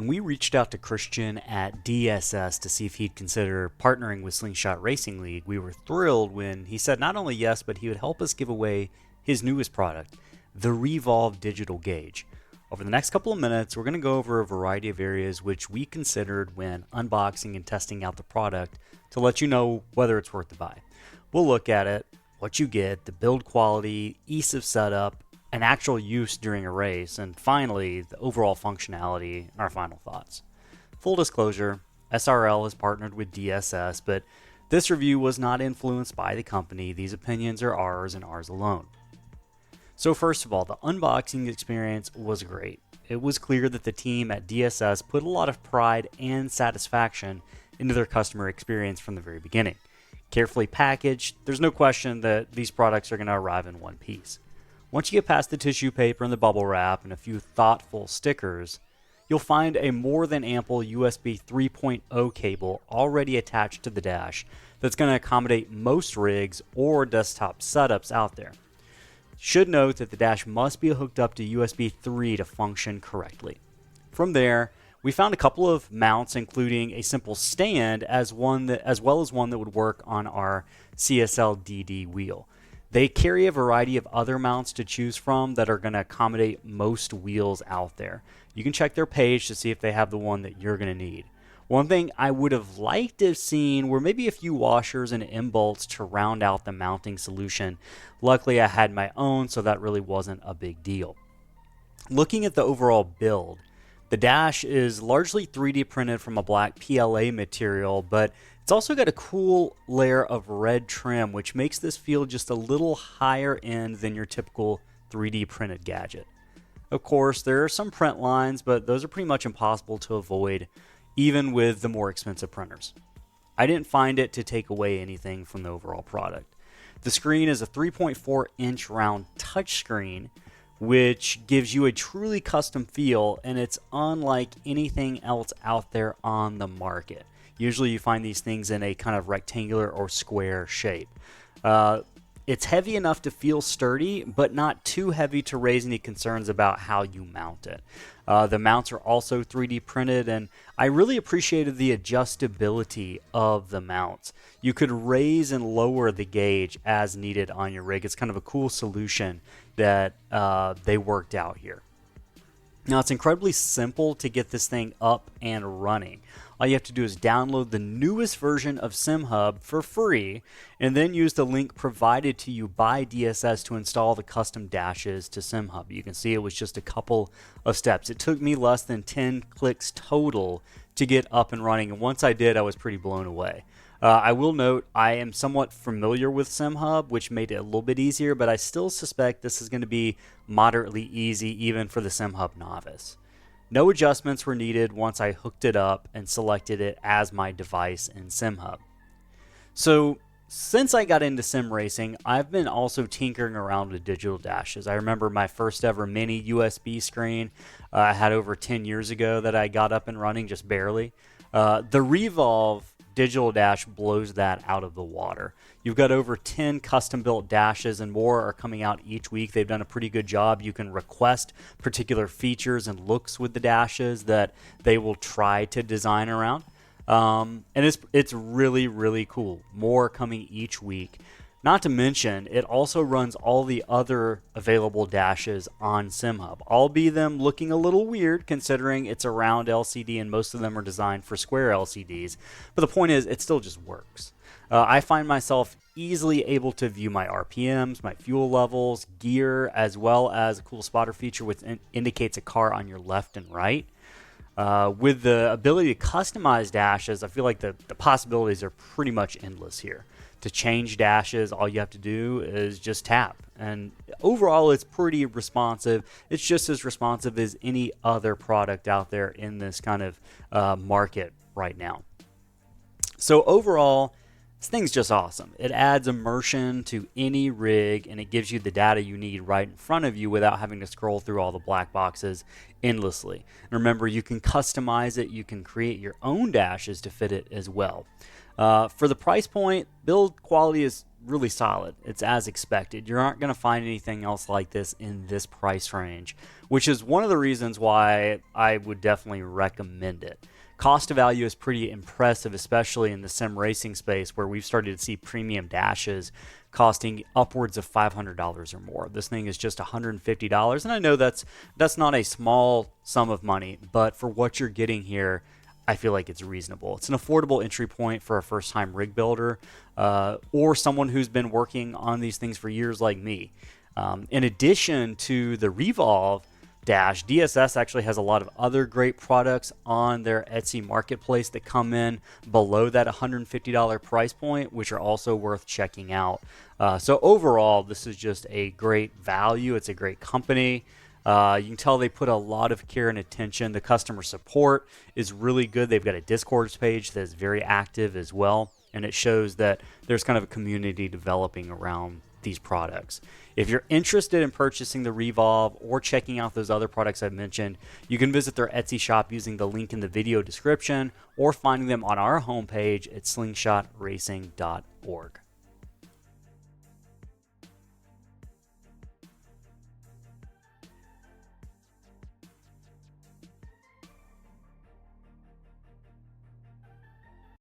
When we reached out to Christian at DSS to see if he'd consider partnering with Slingshot Racing League, we were thrilled when he said not only yes, but he would help us give away his newest product, the Revolve Digital Gauge. Over the next couple of minutes, we're going to go over a variety of areas which we considered when unboxing and testing out the product to let you know whether it's worth the buy. We'll look at it, what you get, the build quality, ease of setup, and actual use during a race, and finally, the overall functionality and our final thoughts. Full disclosure, SRL has partnered with DSS, but this review was not influenced by the company. These opinions are ours and ours alone. So first of all, the unboxing experience was great. It was clear that the team at DSS put a lot of pride and satisfaction into their customer experience from the very beginning. Carefully packaged, there's no question that these products are going to arrive in one piece. Once you get past the tissue paper and the bubble wrap and a few thoughtful stickers, you'll find a more than ample USB 3.0 cable already attached to the dash that's going to accommodate most rigs or desktop setups out there. Should note that the dash must be hooked up to USB 3 to function correctly. From there, we found a couple of mounts, including a simple stand as well as one that would work on our CSL DD wheel. They carry a variety of other mounts to choose from that are going to accommodate most wheels out there. You can check their page to see if they have the one that you're going to need. One thing I would have liked to have seen were maybe a few washers and end bolts to round out the mounting solution. Luckily, I had my own, so that really wasn't a big deal. Looking at the overall build, the dash is largely 3D printed from a black PLA material, but it's also got a cool layer of red trim, which makes this feel just a little higher end than your typical 3D printed gadget. Of course, there are some print lines, but those are pretty much impossible to avoid, even with the more expensive printers. I didn't find it to take away anything from the overall product. The screen is a 3.4-inch round touchscreen, which gives you a truly custom feel, and it's unlike anything else out there on the market. Usually you find these things in a kind of rectangular or square shape. It's heavy enough to feel sturdy, but not too heavy to raise any concerns about how you mount it. The mounts are also 3D printed, and I really appreciated the adjustability of the mounts. You could raise and lower the gauge as needed on your rig. It's kind of a cool solution that they worked out here. Now, it's incredibly simple to get this thing up and running. All you have to do is download the newest version of SimHub for free and then use the link provided to you by DSS to install the custom dashes to SimHub. You can see it was just a couple of steps. It took me less than 10 clicks total to get up and running, and once I did, I was pretty blown away. I will note I am somewhat familiar with SimHub, which made it a little bit easier, but I still suspect this is going to be moderately easy even for the SimHub novice. No adjustments were needed once I hooked it up and selected it as my device in SimHub. So since I got into sim racing, I've been also tinkering around with digital dashes. I remember my first ever mini USB screen I had over 10 years ago that I got up and running just barely. The Revolve Digital Dash blows that out of the water. You've got over 10 custom-built dashes, and more are coming out each week. They've done a pretty good job. You can request particular features and looks with the dashes that they will try to design around. And it's really, really cool. More coming each week. Not to mention, it also runs all the other available dashes on SimHub. Albeit them looking a little weird considering it's a round LCD and most of them are designed for square LCDs. But the point is, it still just works. I find myself easily able to view my RPMs, my fuel levels, gear, as well as a cool spotter feature which indicates a car on your left and right. With the ability to customize dashes, I feel like the possibilities are pretty much endless here. To change dashes, all you have to do is just tap. And overall, it's pretty responsive. It's just as responsive as any other product out there in this kind of market right now. So overall, this thing's just awesome. It adds immersion to any rig, and it gives you the data you need right in front of you without having to scroll through all the black boxes endlessly. And remember, you can customize it. You can create your own dashes to fit it as well. For the price point, build quality is really solid. It's as expected. You aren't going to find anything else like this in this price range, which is one of the reasons why I would definitely recommend it. Cost to value is pretty impressive, especially in the sim racing space where we've started to see premium dashes costing upwards of $500 or more. This thing is just $150, and I know that's not a small sum of money, but for what you're getting here, I feel like it's reasonable. It's an affordable entry point for a first-time rig builder or someone who's been working on these things for years like me. In addition to the Revolve Dash, DSS actually has a lot of other great products on their Etsy marketplace that come in below that $150 price point, which are also worth checking out. So overall, this is just a great value. It's a great company. You can tell they put a lot of care and attention. The customer support is really good. They've got a Discord page that's very active as well, and it shows that there's kind of a community developing around these products. If you're interested in purchasing the Revolve or checking out those other products I've mentioned, you can visit their Etsy shop using the link in the video description or finding them on our homepage at slingshotracing.org.